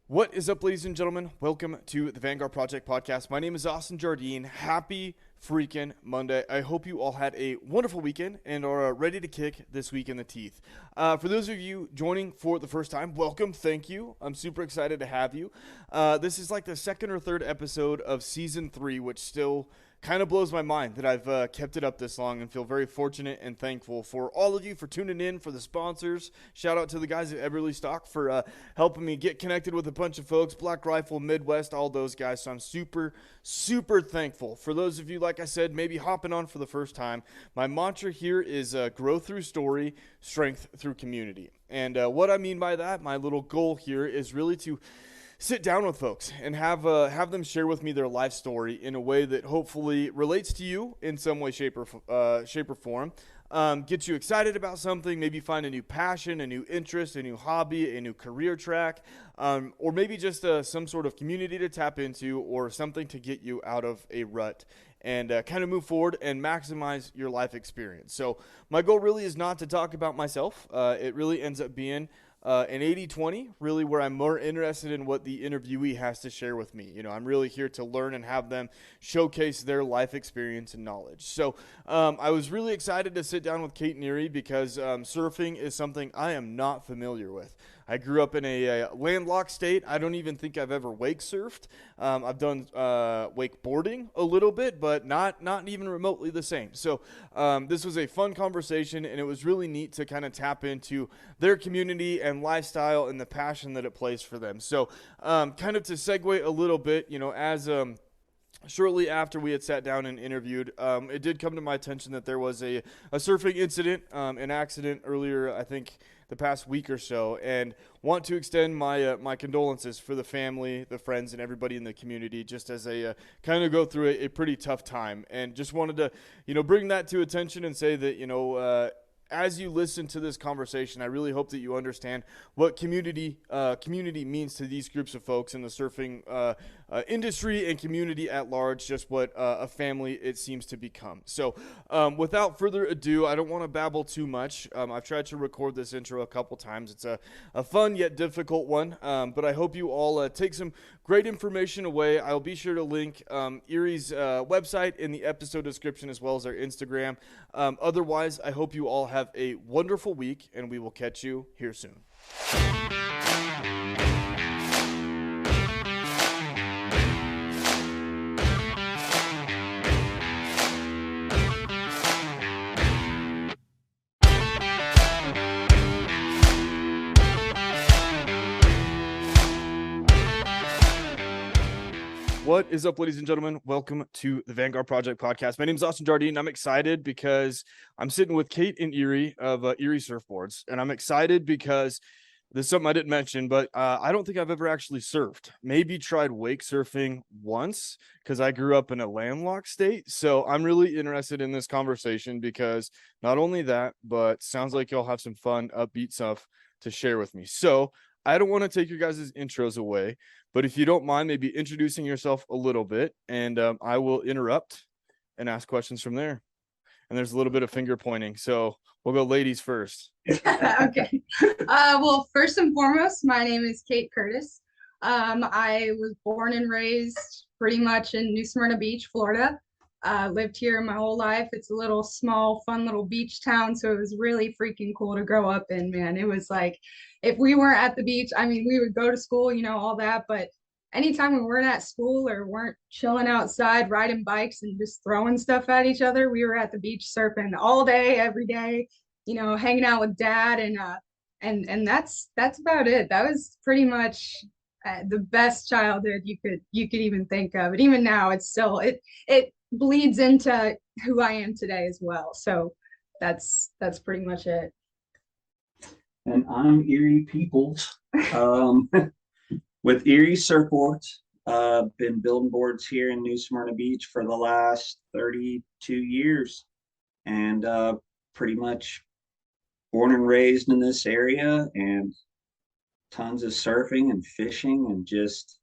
What is up, ladies and gentlemen? Welcome to the Vanguard Project podcast. My name is Austin Jardine. Happy freaking Monday. I hope you all had a wonderful weekend and are ready to kick this week in the teeth. For those of you joining for the first time, welcome. Thank you. I'm super excited to have you. This is like the second or third episode of season 3, which still kind of blows my mind that I've kept it up this long, and feel very fortunate and thankful for all of you for tuning in, for the sponsors. Shout out to the guys at Eberlestock for helping me get connected with a bunch of folks, Black Rifle, Midwest, all those guys. So I'm super thankful. For those of you, like I said, maybe hopping on for the first time, my mantra here is grow through story, strength through community. And what I mean by that, my little goal here is really to sit down with folks and have them share with me their life story in a way that hopefully relates to you in some way, shape, or form. Get you excited about something, maybe find a new passion, a new interest, a new hobby, a new career track, or maybe just some sort of community to tap into, or something to get you out of a rut and kind of move forward and maximize your life experience. So my goal really is not to talk about myself. It really ends up being an 80-20, really, where I'm more interested in what the interviewee has to share with me. You know, I'm really here to learn and have them showcase their life experience and knowledge. So I was really excited to sit down with Kate and Erie because surfing is something I am not familiar with. I grew up in a landlocked state. I don't even think I've ever wake surfed. I've done wakeboarding a little bit, but not even remotely the same. So this was a fun conversation, and it was really neat to kind of tap into their community and lifestyle and the passion that it plays for them. So kind of to segue a little bit, you know, as shortly after we had sat down and interviewed, it did come to my attention that there was a surfing incident, an accident earlier, I think, the past week or so, and want to extend my condolences for the family, the friends, and everybody in the community, just as they kind of go through a pretty tough time. And just wanted to, you know, bring that to attention and say that, you know, as you listen to this conversation, I really hope that you understand what community means to these groups of folks in the surfing industry and community at large, just what a family it seems to become. So without further ado, I don't want to babble too much. I've tried to record this intro a couple times. It's a fun yet difficult one, but I hope you all take some great information away. I'll be sure to link Erie's website in the episode description, as well as our Instagram. Otherwise, I hope you all have a wonderful week, and we will catch you here soon. What is up, ladies and gentlemen? Welcome to the Vanguard Project podcast. My name is Austin Jardine. I'm excited because I'm sitting with Kate and Erie of Erie Surfboards, and I'm excited because this is something I didn't mention, but I don't think I've ever actually surfed. Maybe tried wake surfing once because I grew up in a landlocked state. So I'm really interested in this conversation because not only that, but sounds like y'all have some fun, upbeat stuff to share with me. So I don't want to take your guys' intros away, but if you don't mind, maybe introducing yourself a little bit, and I will interrupt and ask questions from there. And there's a little bit of finger pointing, so we'll go ladies first. Okay. Well, first and foremost, my name is Kate Curtis. I was born and raised pretty much in New Smyrna Beach, Florida. Lived here my whole life. It's a little small, fun little beach town, so it was really freaking cool to grow up in, man. It was like, if we weren't at the beach, I mean, we would go to school, you know, all that, but anytime we weren't at school or weren't chilling outside, riding bikes and just throwing stuff at each other, we were at the beach surfing all day, every day, you know, hanging out with dad, and that's about it. That was pretty much the best childhood you could even think of. And even now, it's still it bleeds into who I am today as well. So that's pretty much it. And I'm Erie Peoples with Erie Surfboards. Been building boards here in New Smyrna Beach for the last 32 years, and pretty much born and raised in this area, and tons of surfing and fishing and just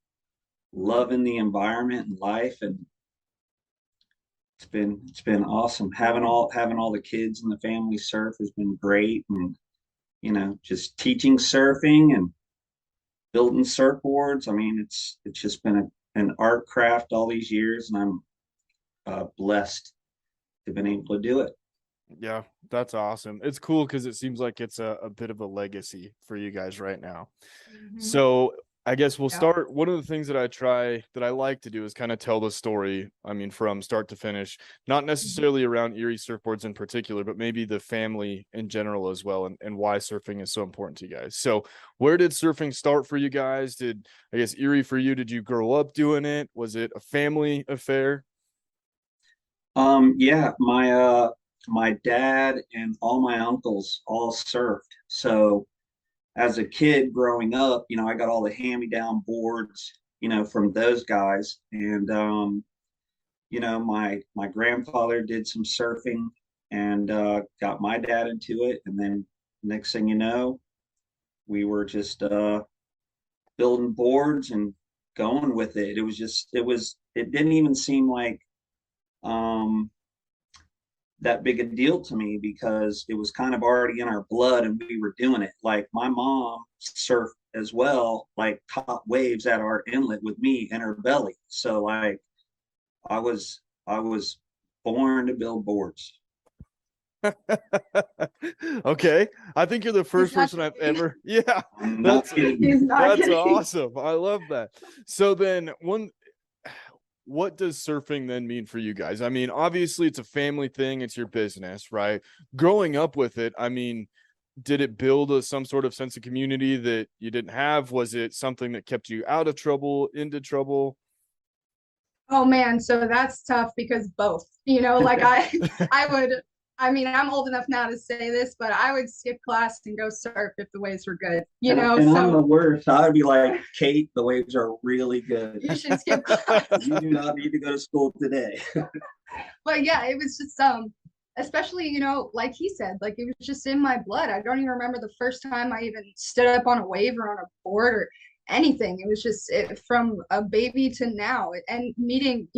loving the environment and life. And it's been awesome having all the kids in the family surf has been great. And just teaching surfing and building surfboards. I mean, it's just been an art craft all these years, and I'm blessed to have been able to do it. Yeah, that's awesome. It's cool because it seems like it's a bit of a legacy for you guys right now. Mhm. So I guess we'll Yeah. start. One of the things that I like to do is kind of tell the story. I mean, from start to finish, not Mhm. necessarily around Erie surfboards in particular, but maybe the family in general as well, and why surfing is so important to you guys. So where did surfing start for you guys? Did, I guess, Erie for you, did you grow up doing it? Was it a family affair? Yeah, my dad and all my uncles all surfed. So as a kid growing up, I got all the hand-me-down boards, from those guys. And my grandfather did some surfing and got my dad into it. And then next thing you know, we were just building boards and going with it. It didn't even seem like um that big a deal to me because it was kind of already in our blood and we were doing it. Like my mom surfed as well, like caught waves at our inlet with me in her belly. So like I was born to build boards. Okay. I think you're the He's first not person I've joking. ever, yeah, I'm not that's kidding. He's not that's kidding. awesome. I love that. So then what does surfing then mean for you guys? I mean, obviously it's a family thing, it's your business, right? Growing up with it, I mean, did it build some sort of sense of community that you didn't have? Was it something that kept you out of trouble, into trouble? Oh man, so that's tough because both, like I would, I mean, I'm old enough now to say this, but I would skip class and go surf if the waves were good, And I'm the so worst. I'd be like, Kate, the waves are really good. you should skip class. You do not need to go to school today. But yeah, it was just especially, like he said, like it was just in my blood. I don't even remember the first time I even stood up on a wave or on a board or anything. It was just from a baby to now, and meeting,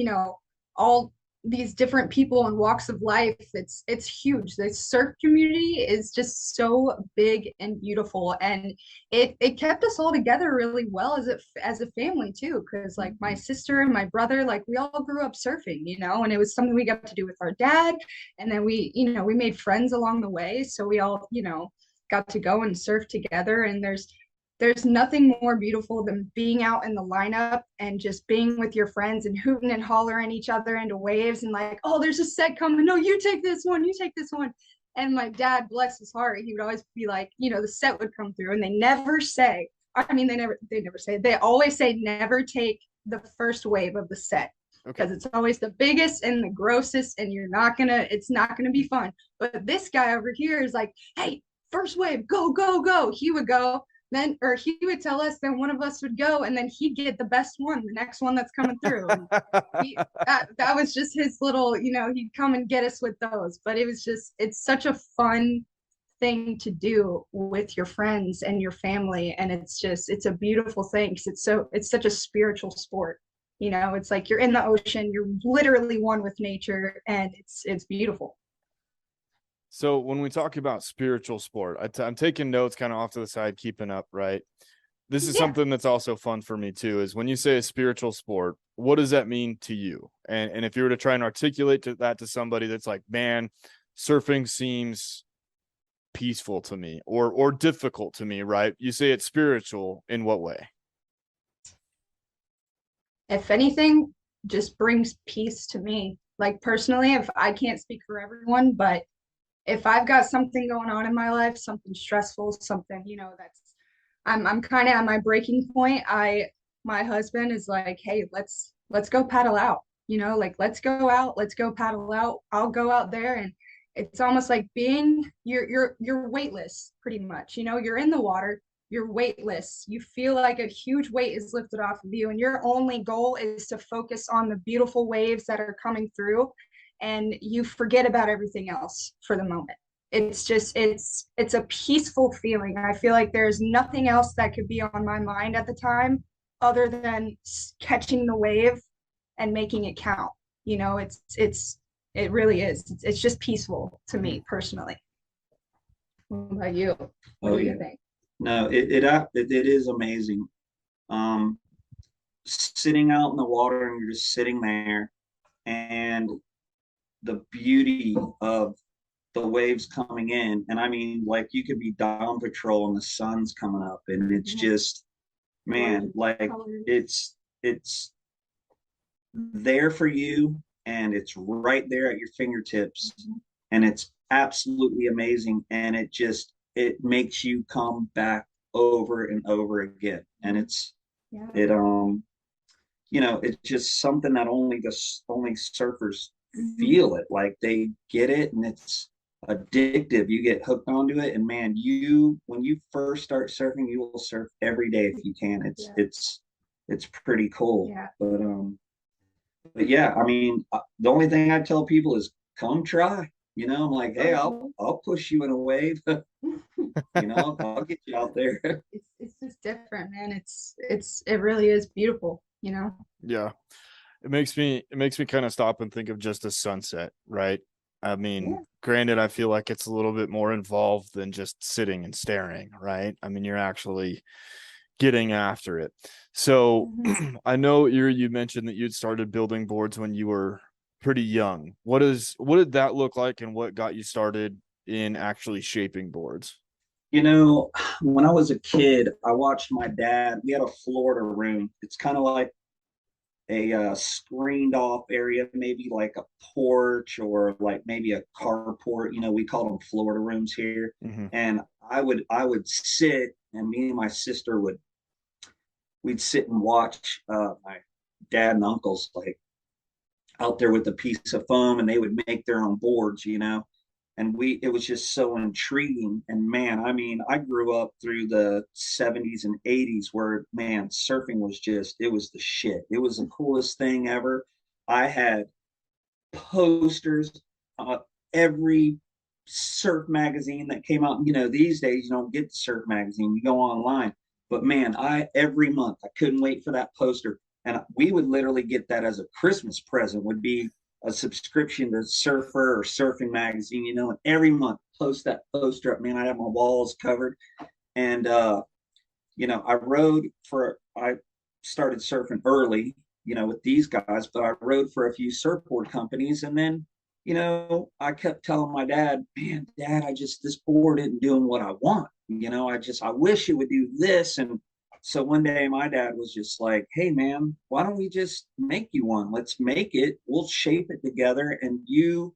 all these different people and walks of life. It's huge. The surf community is just so big and beautiful, and it kept us all together really well as a family too, because like my sister and my brother, like we all grew up surfing, and it was something we got to do with our dad, and then we made friends along the way, so we all got to go and surf together. And there's nothing more beautiful than being out in the lineup and just being with your friends and hooting and hollering each other into waves, and like, oh, there's a set coming, no, you take this one, you take this one. And my dad, bless his heart, he would always be like, the set would come through and they never say, I mean, they never say, they always say never take the first wave of the set, Okay. because it's always the biggest and the grossest, and it's not gonna be fun. But this guy over here is like, hey, first wave, go, go, go. He would go, then, or he would tell us, then one of us would go, and then he'd get the best one, the next one that's coming through. And that was just his little, he'd come and get us with those. But it's such a fun thing to do with your friends and your family, and it's a beautiful thing because it's such a spiritual sport. It's like you're in the ocean, you're literally one with nature, and it's beautiful. So when we talk about spiritual sport, I'm taking notes kind of off to the side, keeping up, right? This is Yeah. something that's also fun for me too, is when you say a spiritual sport, what does that mean to you? And if you were to try and articulate that to somebody that's like, man, surfing seems peaceful to me or difficult to me, right? You say it's spiritual in what way? If anything, just brings peace to me. Like personally, if I can't speak for everyone, but if I've got something going on in my life, something stressful, something, that's I'm kind of at my breaking point. My husband is like, "Hey, let's go paddle out." Like let's go out, let's go paddle out. I'll go out there, and it's almost like being you're weightless pretty much. You're in the water, you're weightless. You feel like a huge weight is lifted off of you, and your only goal is to focus on the beautiful waves that are coming through, and you forget about everything else for the moment. It's a peaceful feeling. I feel like there's nothing else that could be on my mind at the time other than catching the wave and making it count. It really is. It's just peaceful to Mhm. me personally. What about you? What Oh do you yeah. think? No, it is amazing. um, sitting out in the water and you're just sitting there, and the beauty of the waves coming in. And I mean, like you could be down patrol and the sun's coming up, and it's just, man, like it's there for you, and it's right there at your fingertips, and it's absolutely amazing, and it makes you come back over and over again. And it it's just something that only surfers feel it, like they get it, and it's addictive. You get hooked onto it, and man, you when you first start surfing, you will surf every day if you can. It's pretty cool. But yeah, I mean, the only thing I tell people is come try. I'm like, hey, I'll push you in a wave. I'll get you out there. It's just different, man. It really is beautiful. Yeah. It makes me kind of stop and think of just a sunset, right? I mean, granted, I feel like it's a little bit more involved than just sitting and staring, right? I mean, you're actually getting after it. So I know you mentioned that you'd started building boards when you were pretty young. What did that look like, and what got you started in actually shaping boards? When I was a kid, I watched my dad. We had a Florida room. It's kind of like a screened off area, maybe like a porch or like maybe a carport. We call them Florida rooms here. And I would sit, and me and my sister we'd sit and watch my dad and uncles like out there with a piece of foam, and they would make their own boards. And it was just so intriguing. And man, I mean, I grew up through the 70s and 80s where, man, surfing was it was the shit. It was the coolest thing ever. I had posters, uh, every surf magazine that came out. These days you don't get the surf magazine, you go online. But man, I every month I couldn't wait for that poster. And we would literally get that as a Christmas present, would be a subscription to Surfer or Surfing Magazine, and every month post that poster up. Man, I have my walls covered. And I started surfing early, with these guys, but I rode for a few surfboard companies. And then, I kept telling my dad, man, Dad, this board isn't doing what I want. I wish it would do this. And so one day my dad was just like, hey, man, why don't we just make you one? Let's make it. We'll shape it together, and you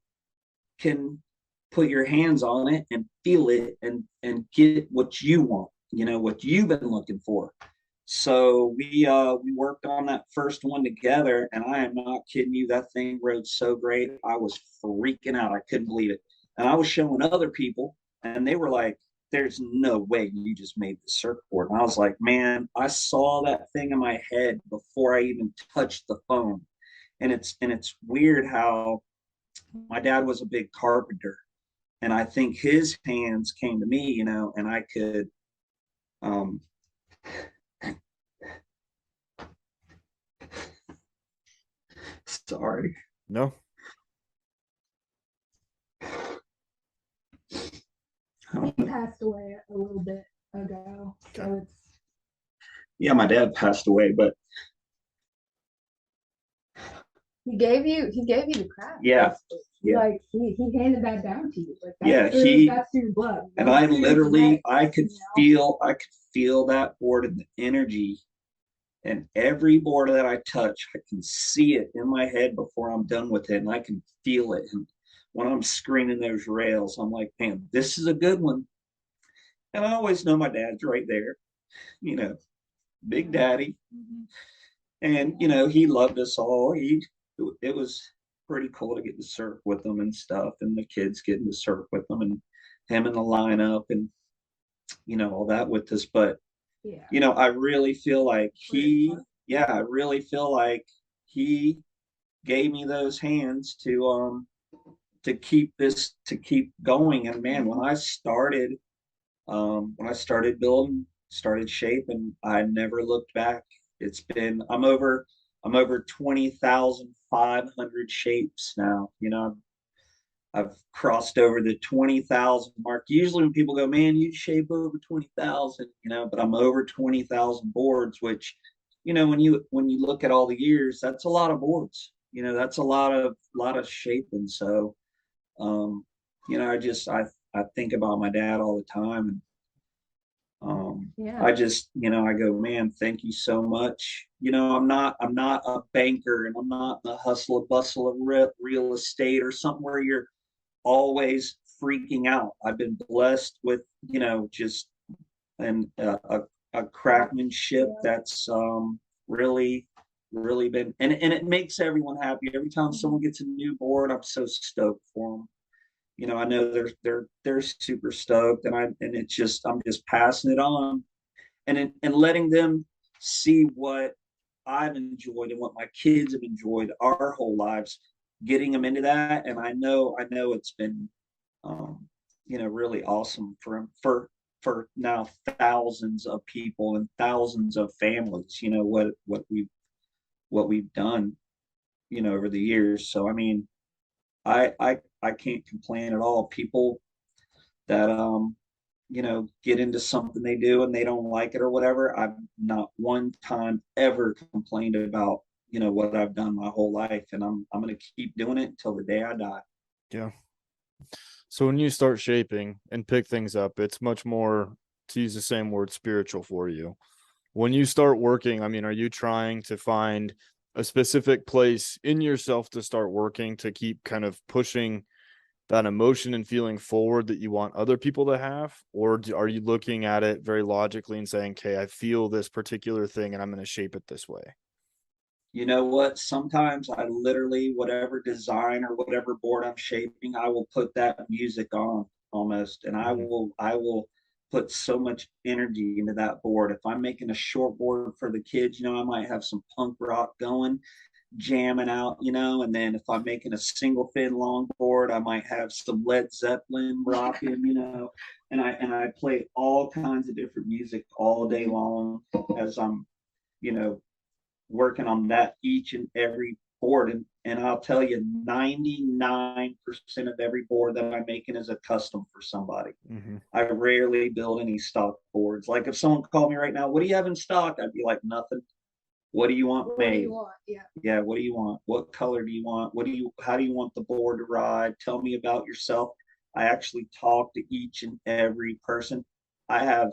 can put your hands on it and feel it, and get what you want, what you've been looking for. So we worked on that first one together, and I am not kidding you, that thing rode so great. I was freaking out. I couldn't believe it. And I was showing other people, and they were like, there's no way you just made the surfboard. And I was like, man, I saw that thing in my head before I even touched the phone. And it's weird how my dad was a big carpenter, and I think his hands came to me, and I could um sorry. No. He passed away a little bit ago. So Yeah, my dad passed away, but he gave you the craft. Yeah. Like he handed that down to you. Like that's your blood. And I could feel that board and the energy. And every board that I touch, I can see it in my head before I'm done with it, and I can feel it. And when I'm screening those rails, I'm like, man, this is a good one. And I always know my dad's right there, Big Daddy. And he loved us all. It was pretty cool to get to surf with them and stuff, and the kids getting to surf with them, and him in the lineup, and all that with us. But I really feel like I really feel like he gave me those hands to keep going. And man, when I started building, started shaping, I never looked back. I'm over 20,500 shapes now. I've crossed over the 20,000 mark. Usually when people go, man, you shape over 20,000, but I'm over 20,000 boards, which, when you look at all the years, that's a lot of boards. That's a lot of shaping. So, um, I think about my dad all the time, and Yeah. I go, man, thank you so much. I'm not a banker, and I'm not in the hustle and bustle of real estate or something where you're always freaking out. I've been blessed with, just and a craftsmanship that's really, really been, and it makes everyone happy. Every time someone gets a new board, I'm so stoked for them. I know they're super stoked, and it's just I'm just passing it on, and letting them see what I've enjoyed and what my kids have enjoyed our whole lives, getting them into that. And I know it's been, really awesome for now thousands of people and thousands of families. What we've done, over the years. So I mean, I can't complain at all. People that get into something they do and they don't like it or whatever, I've not one time ever complained about, what I've done my whole life. And I'm gonna keep doing it until the day I die. Yeah. So when you start shaping and pick things up, it's much more, to use the same word, spiritual for you. When you start working, I mean, are you trying to find a specific place in yourself to start working to keep kind of pushing that emotion and feeling forward that you want other people to have? Or are you looking at it very logically and saying, okay, I feel this particular thing and I'm going to shape it this way? You know what? Sometimes I literally, whatever design or whatever board I'm shaping, I will put that music on almost, and I Mm-hmm. will I will put so much energy into that board. If I'm making a short board for the kids, I might have some punk rock going, jamming out, and then if I'm making a single fin longboard, I might have some Led Zeppelin rocking, and I play all kinds of different music all day long as I'm, you know, working on that each and every board. And I'll tell you, 99% of every board that I'm making is a custom for somebody. Mm-hmm. I rarely build any stock boards. Like if someone called me right now, what do you have in stock? I'd be like, nothing. What do you want What do made? you want? Yeah. Yeah, what do you want? What color do you want? How do you want the board to ride? Tell me about yourself. I actually talk to each and every person. I have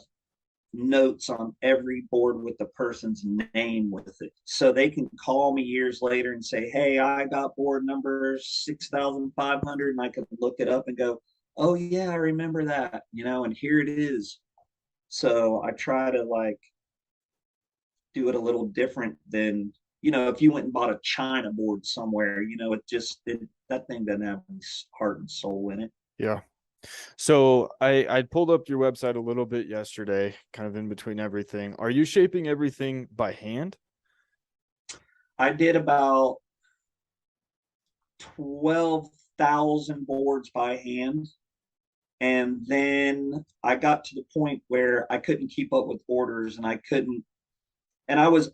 notes on every board with the person's name with it. So they can call me years later and say, hey, I got board number 6,500. And I can look it up and go, oh, yeah, I remember that, and here it is. So I try to like do it a little different than, if you went and bought a China board somewhere, that thing doesn't have any heart and soul in it. Yeah. So I pulled up your website a little bit yesterday, kind of in between everything. Are you shaping everything by hand? I did about 12,000 boards by hand. And then I got to the point where I couldn't keep up with orders, and I couldn't. And I was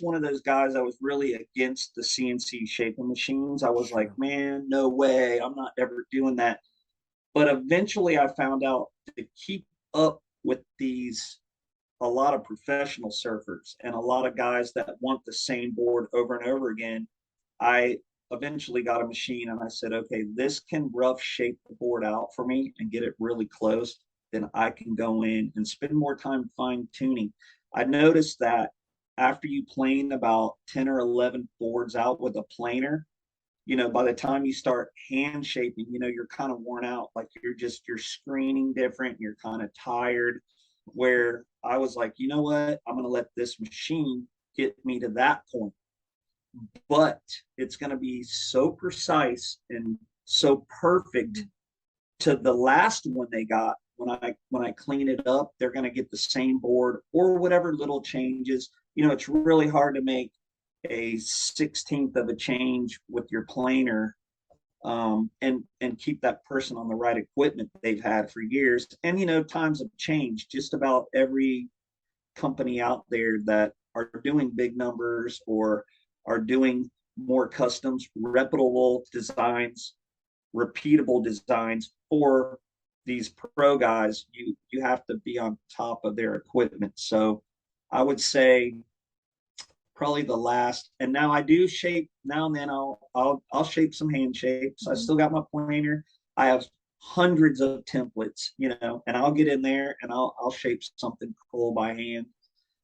one of those guys. I was really against the CNC shaping machines. I was like, Sure. man, no way, I'm not ever doing that. But eventually, I found out to keep up with a lot of professional surfers and a lot of guys that want the same board over and over again. I eventually got a machine, and I said, okay, this can rough shape the board out for me and get it really close. Then I can go in and spend more time fine tuning. I noticed that after you plane about 10 or 11 boards out with a planer, by the time you start hand shaping, you're kind of worn out. Like you're screening different, you're kind of tired. Where I was like, you know what? I'm going to let this machine get me to that point. But it's going to be so precise and so perfect to the last one they got. When I clean it up, they're going to get the same board or whatever little changes. It's really hard to make a 16th of a change with your planer, and keep that person on the right equipment they've had for years. And times have changed. Just about every company out there that are doing big numbers or are doing more customs, reputable designs, repeatable designs for these pro guys, you have to be on top of their equipment. So I would say probably the last. And now I do shape now and then. I'll shape some hand shapes. I still got my planer. I have hundreds of templates, and I'll get in there and I'll shape something cool by hand.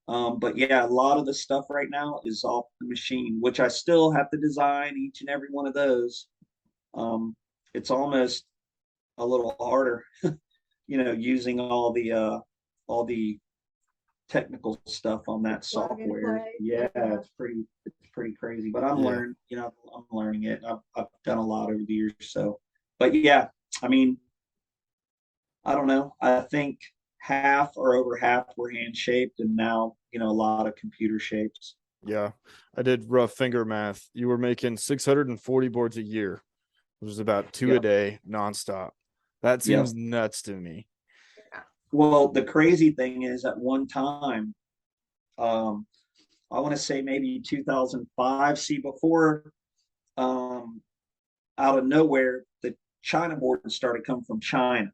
But yeah, a lot of the stuff right now is off the machine, which I still have to design each and every one of those. It's almost a little harder, using all the technical stuff on that software. Yeah, it's pretty crazy. But I'm learning, I'm learning it. I've done a lot over the years. So, but yeah, I mean, I don't know. I think half or over half were hand shaped, and now a lot of computer shapes. Yeah, I did rough finger math. You were making 640 boards a year, which is about two a day nonstop. That seems nuts to me. Well, the crazy thing is, at one time, I want to say maybe 2005. See, before, out of nowhere, the China boards started coming from China.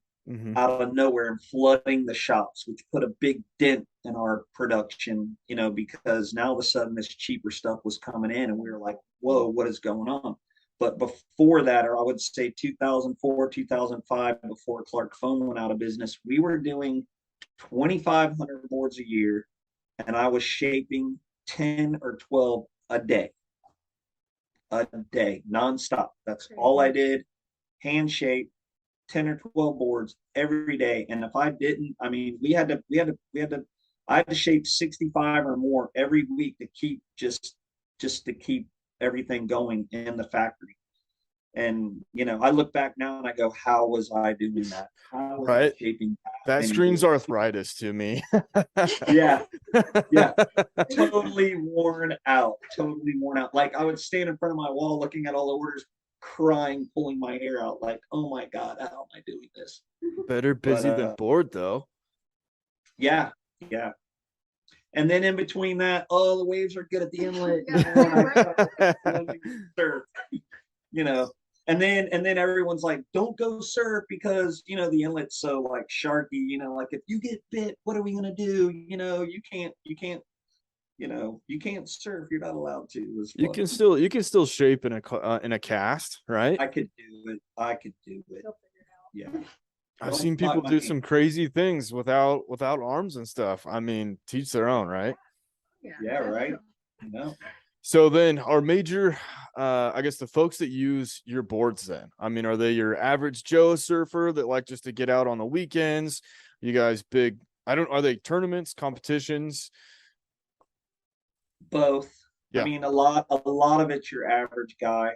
Out of nowhere and flooding the shops, which put a big dent in our production, because now all of a sudden this cheaper stuff was coming in and we were like, whoa, what is going on? But before that, or I would say 2004, 2005, before Clark Foam went out of business, we were doing 2,500 boards a year, and I was shaping 10 or 12 a day, nonstop. That's all I did, hand shape, 10 or 12 boards every day. And if I didn't, I mean, I had to shape 65 or more every week to keep just to keep everything going in the factory. And I look back now and I go, how was I doing that? How was I shaping that screams arthritis to me. yeah totally worn out. Like, I would stand in front of my wall looking at all the orders, crying, pulling my hair out, like, oh my God, how am I doing this? Better busy than bored, though. Yeah. And then in between that, the waves are good at the inlet. And then everyone's like, don't go surf because the inlet's so like sharky. Like, if you get bit, what are we gonna do? You can't surf. You're not allowed to. You can still shape in a cast, right? I could do it. Yeah. I've seen people do some crazy things without arms and stuff. I mean, teach their own, right? Yeah, right. So then our major, I guess the folks that use your boards then, I mean, are they your average Joe surfer that like just to get out on the weekends? You guys big, are they tournaments, competitions? Both. Yeah. I mean, a lot of it's your average guy.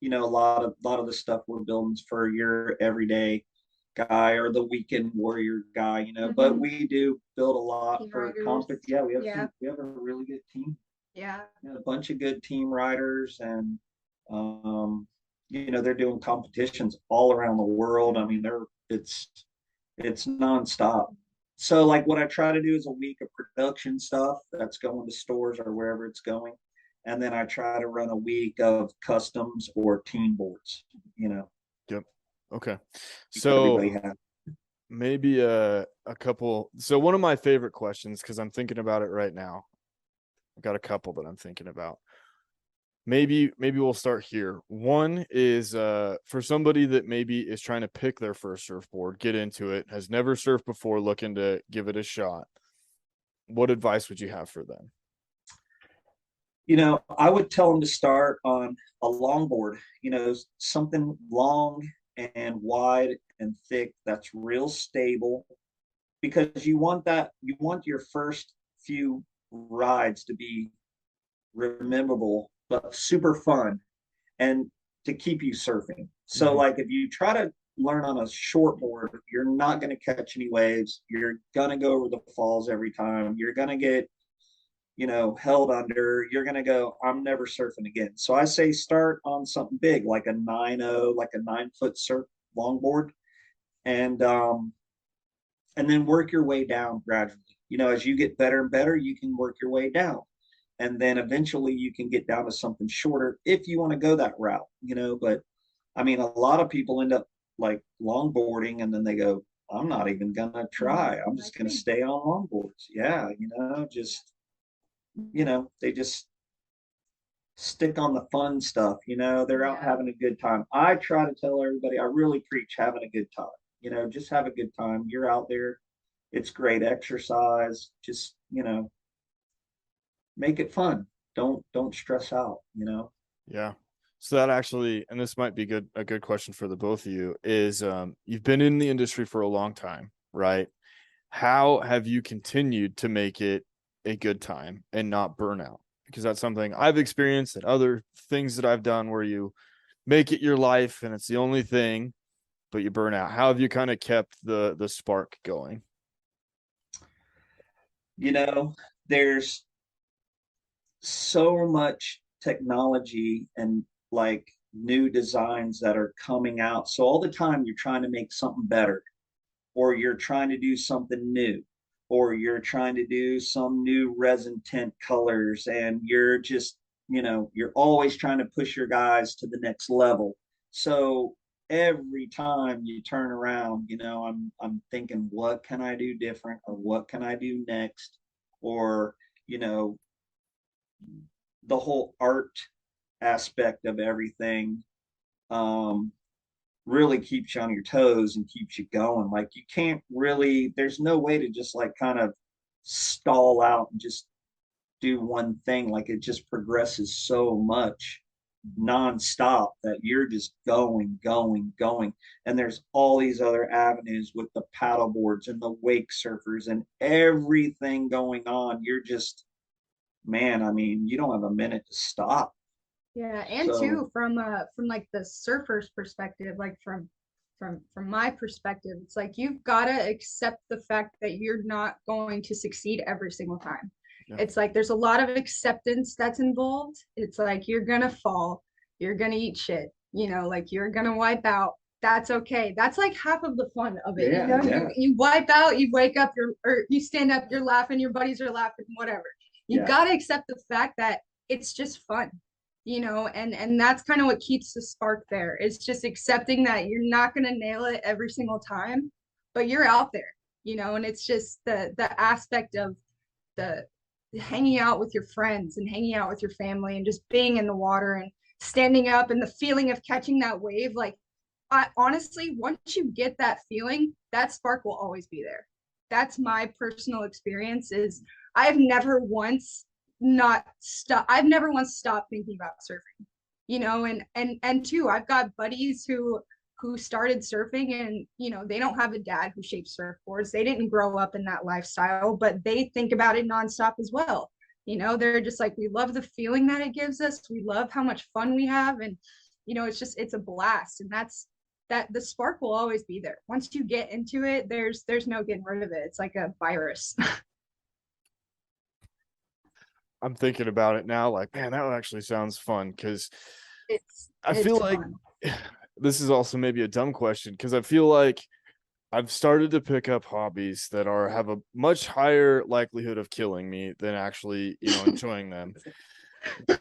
A lot of the stuff we're building is for your everyday guy or the weekend warrior guy, but we do build a lot team for competition. Yeah, we have a really good team. Yeah. A bunch of good team riders, and they're doing competitions all around the world. I mean, it's nonstop. So like what I try to do is a week of production stuff that's going to stores or wherever it's going. And then I try to run a week of customs or team boards, Yep. Okay. So maybe a couple. So one of my favorite questions, because I'm thinking about it right now. I've got a couple that I'm thinking about. Maybe we'll start here. One is for somebody that maybe is trying to pick their first surfboard, get into it, has never surfed before, looking to give it a shot. What advice would you have for them? I would tell them to start on a longboard, something long and wide and thick that's real stable, because you want your first few rides to be rememberable but super fun and to keep you surfing. So like, if you try to learn on a short board, you're not going to catch any waves. You're going to go over the falls every time. You're going to get held under. You're going to go, I'm never surfing again. So I say start on something big, like a 9.0, like a 9-foot surf longboard, and then work your way down gradually. As you get better and better, you can work your way down, and then eventually you can get down to something shorter if you want to go that route. But I mean, a lot of people end up like longboarding and then they go, I'm not even gonna try. I'm just Like gonna me. stay on longboards. Yeah, just they just stick on the fun stuff. They're out Yeah. having a good time. I try to tell everybody, I really preach having a good time. Just have a good time. You're out there. It's great exercise. Just, make it fun. Don't stress out. Yeah. So that actually, and this might be a good question for the both of you, is you've been in the industry for a long time, right? How have you continued to make it a good time and not burnout? Because that's something I've experienced and other things that I've done where you make it your life and it's the only thing, but you burn out. How have you kind of kept the spark going? There's so much technology and like new designs that are coming out. So all the time you're trying to make something better, or you're trying to do something new, or you're trying to do some new resin tint colors, and you're just, you're always trying to push your guys to the next level. So every time you turn around, I'm thinking, what can I do different, or what can I do next? Or, you know, the whole art aspect of everything um really keeps you on your toes and keeps you going. Like you can't really, there's no way to just like kind of stall out and just do one thing. Like it just progresses so much nonstop that you're just going, going, going. And there's all these other avenues with the paddle boards and the wake surfers and everything going on. You're just, man, I mean, you don't have a minute to stop. Yeah, and So too from like the surfer's perspective, like from my perspective, it's like you've got to accept the fact that you're not going to succeed every single time. Yeah. It's like there's a lot of acceptance that's involved. It's like you're gonna fall, you're gonna eat shit, like you're gonna wipe out. That's okay. That's like half of the fun of it. yeah, yeah, You wipe out, you wake up, or you stand up, you're laughing, your buddies are laughing, whatever. You yeah. got to accept the fact that it's just fun, and that's kind of what keeps the spark there. It's just accepting that you're not going to nail it every single time, but you're out there, and it's just the aspect of the hanging out with your friends and hanging out with your family and just being in the water and standing up and the feeling of catching that wave. Like, I honestly, once you get that feeling, that spark will always be there. That's my personal experience. Is I've never once not stop I've never once stopped thinking about surfing, and two, I've got buddies who started surfing, and they don't have a dad who shapes surfboards. They didn't grow up in that lifestyle, but they think about it nonstop as well. They're just like, we love the feeling that it gives us, we love how much fun we have, and it's a blast. And that the spark will always be there. Once you get into it, there's no getting rid of it. It's like a virus. I'm thinking about it now, like, man, that actually sounds fun because I feel it's like fun. this is also maybe a dumb question because I feel like I've started to pick up hobbies that have a much higher likelihood of killing me than actually, enjoying them.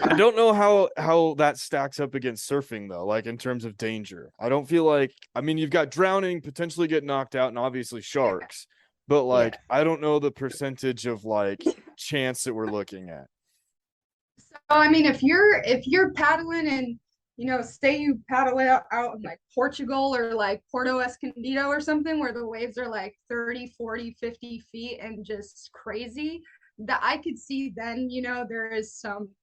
I don't know how that stacks up against surfing though, like in terms of danger. I don't feel like, I mean, you've got drowning, potentially get knocked out, and obviously sharks, but Yeah. like I don't know the percentage of like chance that we're looking at. So I mean, if you're paddling and say you paddle out in like Portugal or like Porto Escondido or something where the waves are like 30, 40, 50 feet and just crazy, that I could see then,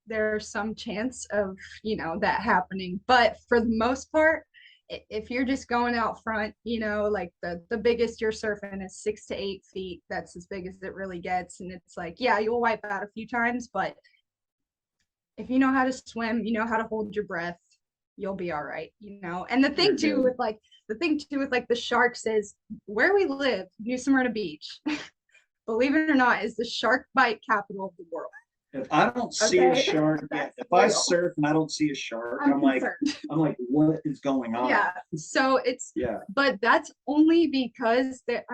there's some chance of, that happening. But for the most part, if you're just going out front, like the biggest you're surfing is 6 to 8 feet. That's as big as it really gets. And it's like, yeah, you'll wipe out a few times, but if you know how to swim, you know how to hold your breath, you'll be all right. And the thing too with like the sharks is where we live, New Smyrna Beach, believe it or not, is the shark bite capital of the world. If I don't see a shark, yeah, if I surf and I don't see a shark, I'm like, what is going on? Yeah. So it's, Yeah. but that's only because they're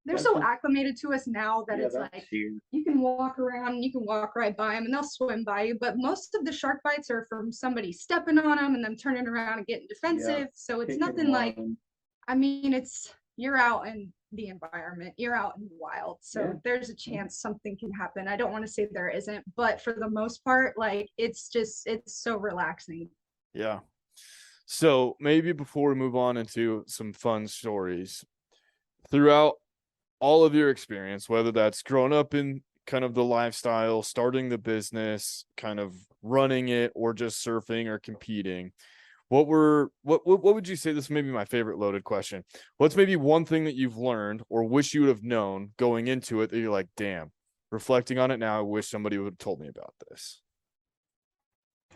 they're so acclimated to us now that it's like here. you can walk around and you can walk right by them and they'll swim by you. But most of the shark bites are from somebody stepping on them and them turning around and getting defensive. So it's nothing like, I mean, you're out in the environment, you're out in the wild. So there's a chance something can happen. I don't want to say there isn't, but for the most part, like it's so relaxing. Yeah. So maybe before we move on into some fun stories, throughout all of your experience, whether that's growing up in kind of the lifestyle, starting the business, kind of running it, or just surfing or competing, what would you say, this may be my favorite loaded question, what's maybe one thing that you've learned or wish you would have known going into it that you're like, damn, reflecting on it now, I wish somebody would have told me about this?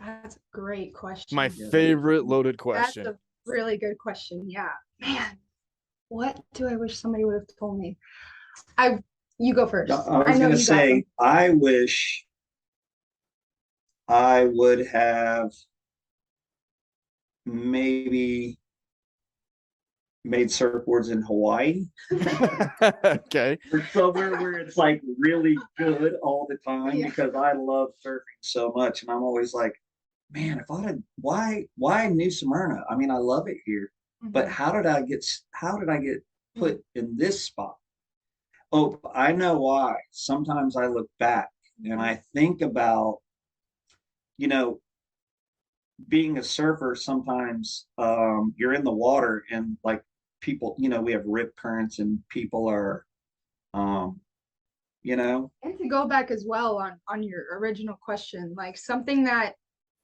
That's a great question. My favorite loaded question. That's a really good question. Yeah, man. What do I wish somebody would have told me? You go first. I was going to say, I wish I would have maybe made surfboards in Hawaii. Okay. Or somewhere where it's like really good all the time, because I love surfing so much. And I'm always like, man, if I had, why New Smyrna? I mean, I love it here, but how did I get put in this spot? Oh, I know why. Sometimes I look back and I think about, being a surfer, sometimes you're in the water and like people, we have rip currents and people are, and to go back as well on your original question, like something that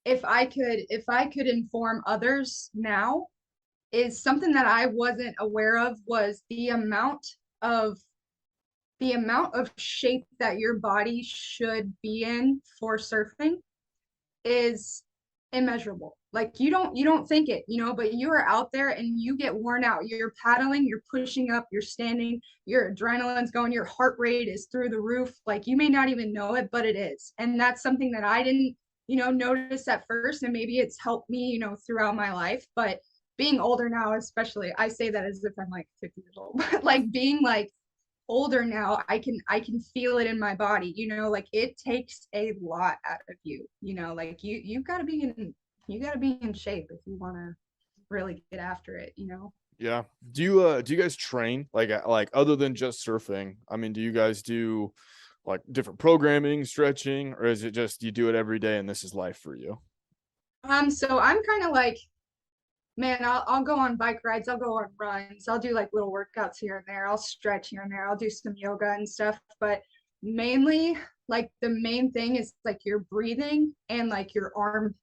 if I could inform others now, is something that I wasn't aware of, was the amount of shape that your body should be in for surfing is immeasurable. Like you don't think it, but you are out there and you get worn out. You're paddling, you're pushing up, you're standing, your adrenaline's going, your heart rate is through the roof. Like you may not even know it, but it is. And that's something that I didn't, notice at first. And maybe it's helped me, throughout my life. But being older now, especially, I say that as if I'm like 50 years old, but like being like older now, I can feel it in my body, like it takes a lot out of you, like you got to be in shape if you want to really get after it. Yeah. Do you guys train like other than just surfing? I mean, do you guys do like different programming, stretching, or is it just you do it every day and this is life for you? So I'm kind of like, man, I'll go on bike rides, I'll go on runs, I'll do like little workouts here and there, I'll stretch here and there, I'll do some yoga and stuff, but mainly like the main thing is like your breathing and like your arm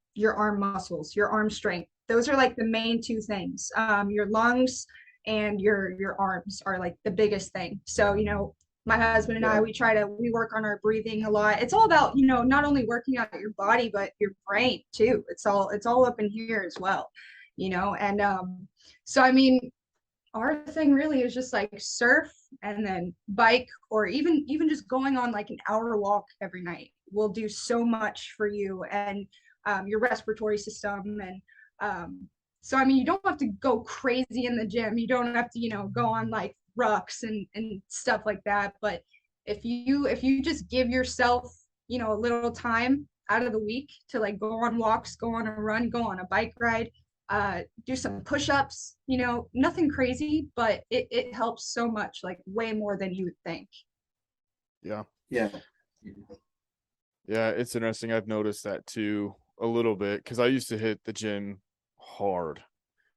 muscles, your arm strength. Those are like the main two things. Your lungs and your arms are like the biggest thing. So, my husband and I, we work on our breathing a lot. It's all about, not only working out your body, but your brain too. It's all up in here as well. And so I mean, our thing really is just like surf and then bike, or even just going on like an hour walk every night will do so much for you and your respiratory system. And so I mean, you don't have to go crazy in the gym, you don't have to go on like rucks and stuff like that, but if you just give yourself a little time out of the week to like go on walks, go on a run, go on a bike ride, do some push-ups, nothing crazy, but it helps so much, like way more than you would think. Yeah. It's interesting. I've noticed that too a little bit, because I used to hit the gym hard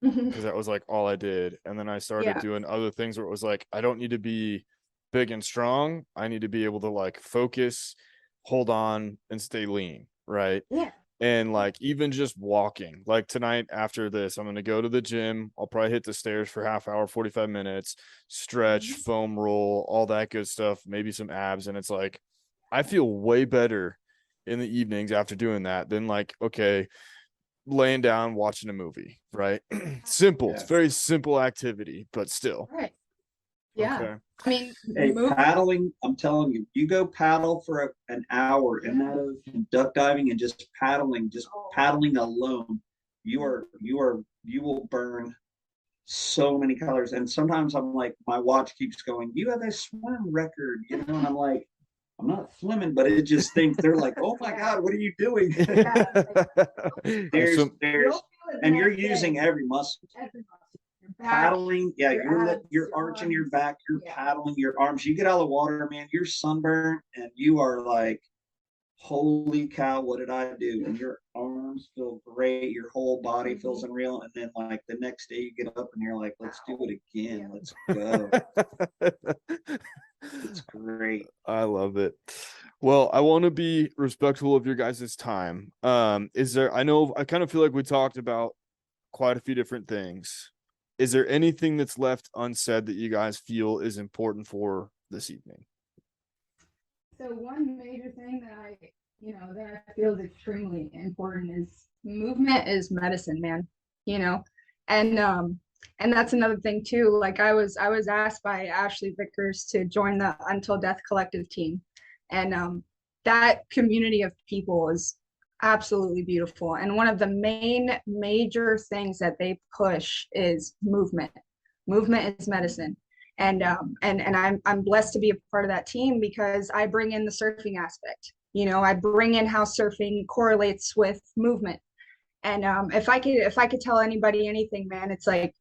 because that was like all I did, and then I started doing other things where it was like, I don't need to be big and strong, I need to be able to like focus, hold on, and stay lean, right? And like even just walking, like tonight after this, I'm going to go to the gym. I'll probably hit the stairs for half hour, 45 minutes, stretch, foam roll, all that good stuff, maybe some abs. And it's like, I feel way better in the evenings after doing that than like, okay, laying down, watching a movie, right? Simple. It's very simple activity, but still. Right. Yeah. Okay. I mean, paddling, I'm telling you, you go paddle for an hour and that of duck diving and just paddling alone, you will burn so many colors. And sometimes I'm like, my watch keeps going, you have a swim record, you know, and I'm like, I'm not swimming, but it just thinks they're like, oh my God, what are you doing? So, And you're using every muscle. Your back, Paddling, yeah, your abs, you're your arching your arms. back, you're paddling your arms. You get out of the water, man, you're sunburned, and you are like, holy cow, what did I do? And your arms feel great, your whole body feels unreal. And then like the next day you get up and you're like, let's do it again. Let's go. It's great. I love it. Well, I want to be respectful of your guys' time. Is there, I know, I kind of feel like we talked about quite a few different things. Is there anything that's left unsaid that you guys feel is important for this evening? So one major thing that I feel is extremely important is movement is medicine, man. And that's another thing too. Like I was asked by Ashley Vickers to join the Until Death Collective team, and that community of people is absolutely beautiful. And one of the main major things that they push is movement. Movement is medicine. And I'm blessed to be a part of that team because I bring in the surfing aspect. I bring in how surfing correlates with movement. And if I could tell anybody anything, man, it's like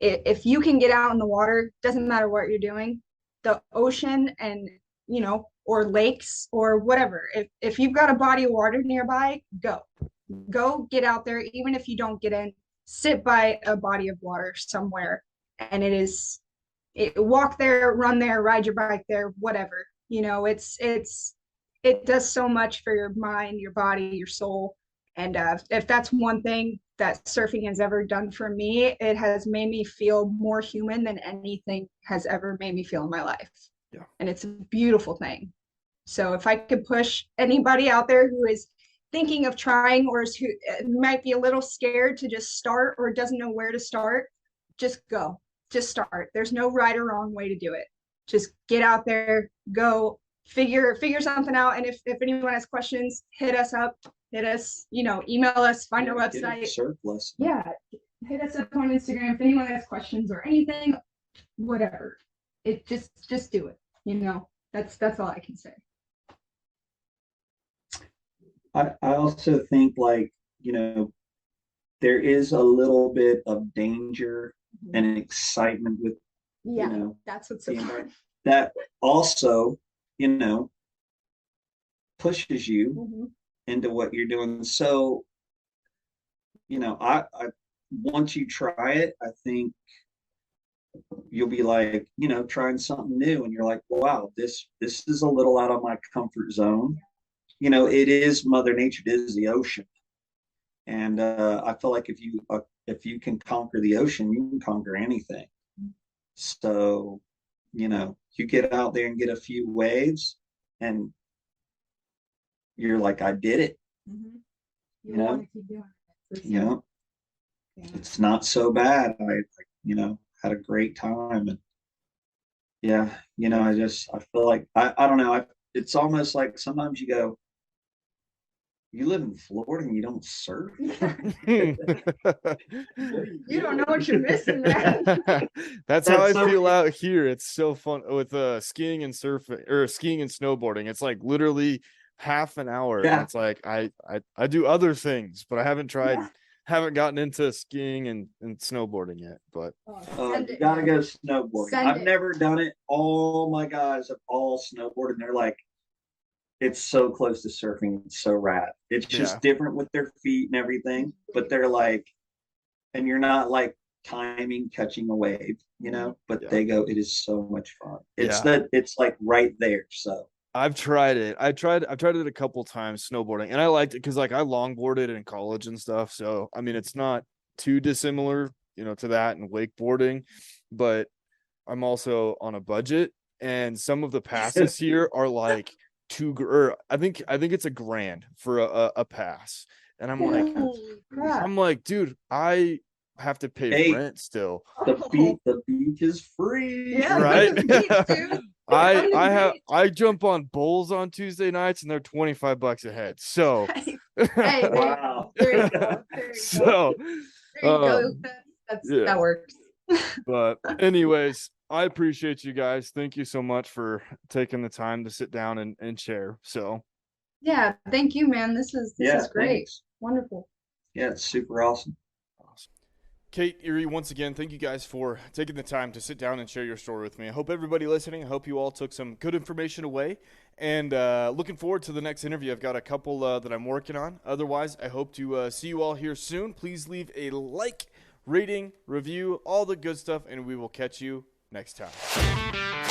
if you can get out in the water, doesn't matter what you're doing, the ocean and or lakes or whatever. If you've got a body of water nearby, go get out there. Even if you don't get in, sit by a body of water somewhere, and walk there, run there, ride your bike there, whatever. It does so much for your mind, your body, your soul. And if that's one thing that surfing has ever done for me, it has made me feel more human than anything has ever made me feel in my life. Yeah. And it's a beautiful thing. So if I could push anybody out there who is thinking of trying or who might be a little scared to just start or doesn't know where to start, just go. Just start. There's no right or wrong way to do it. Just get out there, go, figure something out. And if anyone has questions, hit us up, email us, find our website. Surf lesson. Yeah, hit us up on Instagram if anyone has questions or anything, whatever. It just do it. That's all I can say. I also think like, there is a little bit of danger and excitement with, that's what's so fun. That also, pushes you into what you're doing. So, I once you try it, I think you'll be like, trying something new, and you're like, wow, this is a little out of my comfort zone. It is Mother Nature, it is the ocean, and I feel like if you can conquer the ocean, you can conquer anything. So, you get out there and get a few waves, and you're like, I did it. You want to keep doing it. Yeah. It's not so bad. I had a great time, and yeah, I feel like I don't know. It's almost like sometimes you go, you live in Florida and you don't surf. You don't know what you're missing, man. That's how I feel out here. It's so fun with skiing and surfing, or skiing and snowboarding. It's like literally half an hour. Yeah. And it's like I do other things, but I haven't haven't gotten into skiing and snowboarding yet. But you gotta go snowboarding. I've never done it. All my guys have all snowboarded, and they're like, it's so close to surfing. It's so rad. It's just different with their feet and everything, but they're like, and you're not like timing catching a wave, but they go, it is so much fun. It's like right there. So I've tried it. I've tried it a couple times, snowboarding, and I liked it because like I longboarded in college and stuff. So I mean, it's not too dissimilar, to that and wakeboarding, but I'm also on a budget, and some of the passes here are like I think it's $1,000 for a pass, and I'm like, dude, I have to pay rent still. The beach is free, right? I jump on bowls on Tuesday nights, and they're $25 a head. So, wow. There you go. So, That works. But anyways, I appreciate you guys. Thank you so much for taking the time to sit down and share. So Yeah, thank you, man. This is great. Thanks. Wonderful. Yeah, it's super awesome. Kate, Erie, once again, thank you guys for taking the time to sit down and share your story with me. I hope everybody listening, I hope you all took some good information away. And looking forward to the next interview. I've got a couple that I'm working on. Otherwise, I hope to see you all here soon. Please leave a like, rating, review, all the good stuff, and we will catch you next time.